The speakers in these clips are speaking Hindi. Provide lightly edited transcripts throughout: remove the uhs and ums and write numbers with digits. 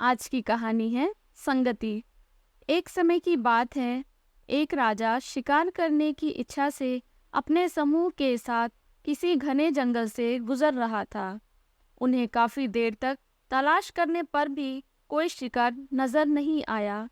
आज की कहानी है संगति। एक समय की बात है, एक राजा शिकार करने की इच्छा से अपने समूह के साथ किसी घने जंगल से गुजर रहा था। उन्हें काफी देर तक तलाश करने पर भी कोई शिकार नजर नहीं आया।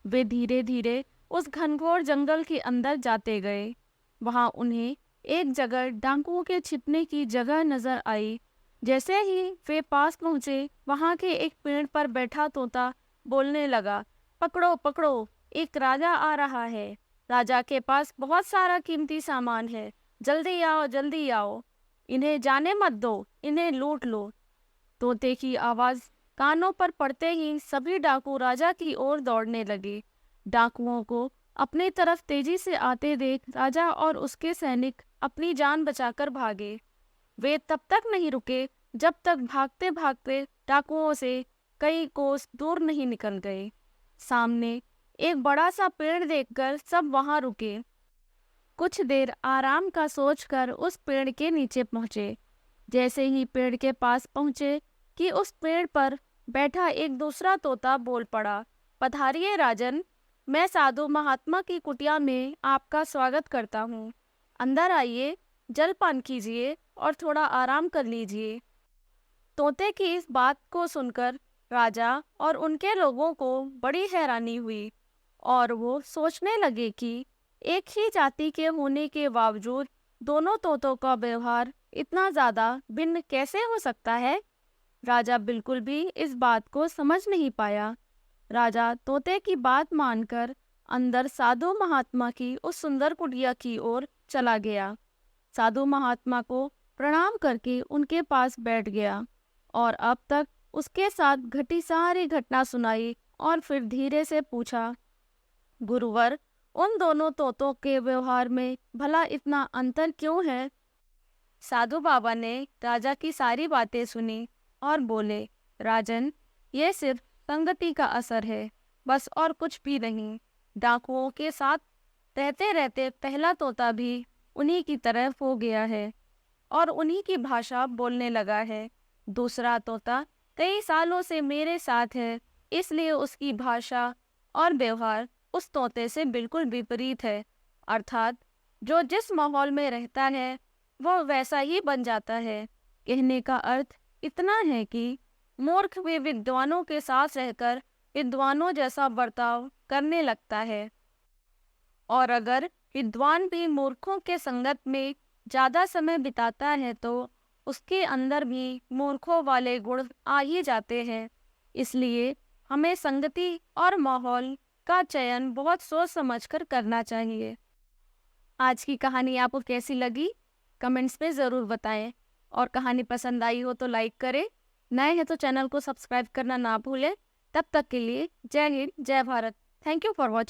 वे धीरे धीरे उस घनघोर जंगल के अंदर जाते गए। वहां उन्हें एक जगह डाकुओं के छिपने की जगह नजर आई। जैसे ही वे पास पहुंचे, वहां के एक पेड़ पर बैठा तोता बोलने लगा, पकड़ो पकड़ो, एक राजा आ रहा है। राजा के पास बहुत सारा कीमती सामान है। जल्दी आओ जल्दी आओ, इन्हें जाने मत दो, इन्हें लूट लो। तोते की आवाज कानों पर पड़ते ही सभी डाकू राजा की ओर दौड़ने लगे। डाकुओं को अपनी तरफ तेजी से आते देख राजा और उसके सैनिक अपनी जान बचाकर भागे। वे तब तक नहीं रुके जब तक भागते भागते डाकुओं से कई कोस दूर नहीं निकल गए। सामने एक बड़ा सा पेड़ देखकर सब वहां रुके। कुछ देर आराम का सोचकर उस पेड़ के नीचे पहुंचे। जैसे ही पेड़ के पास पहुंचे कि उस पेड़ पर बैठा एक दूसरा तोता बोल पड़ा, पधारिए राजन, मैं साधु महात्मा की कुटिया में आपका स्वागत करता हूँ। अंदर आइए, जलपान कीजिए और थोड़ा आराम कर लीजिए। तोते की इस बात को सुनकर राजा और उनके लोगों को बड़ी हैरानी हुई और वो सोचने लगे कि एक ही जाति के होने के बावजूद दोनों तोतों का व्यवहार इतना ज्यादा भिन्न कैसे हो सकता है। राजा बिल्कुल भी इस बात को समझ नहीं पाया। राजा तोते की बात मानकर अंदर साधु महात्मा की उस सुंदर कुटिया की ओर चला गया। साधु महात्मा को प्रणाम करके उनके पास बैठ गया और अब तक उसके साथ घटी सारी घटना सुनाई और फिर धीरे से पूछा, गुरुवर, उन दोनों तोतों के व्यवहार में भला इतना अंतर क्यों है। साधु बाबा ने राजा की सारी बातें सुनी और बोले, राजन, ये सिर्फ संगति का असर है, बस और कुछ भी नहीं। डाकुओं के साथ रहते रहते पहला तोता भी उन्हीं की तरह हो गया है और उन्हीं की भाषा बोलने लगा है। दूसरा तोता कई सालों से मेरे साथ है, इसलिए उसकी भाषा और व्यवहार उस तोते से बिल्कुल विपरीत है। अर्थात जो जिस माहौल में रहता है वह वैसा ही बन जाता है। कहने का अर्थ इतना है कि मूर्ख भी विद्वानों के साथ रहकर विद्वानों जैसा बर्ताव करने लगता है, और अगर विद्वान भी मूर्खों के संगत में ज्यादा समय बिताता है तो उसके अंदर भी मूर्खों वाले गुण आ ही जाते हैं। इसलिए हमें संगति और माहौल का चयन बहुत सोच समझकर करना चाहिए। आज की कहानी आपको कैसी लगी, कमेंट्स में ज़रूर बताएं, और कहानी पसंद आई हो तो लाइक करें। नए हैं तो चैनल को सब्सक्राइब करना ना भूलें। तब तक के लिए जय हिंद, जय Bharat. Thank you for watching.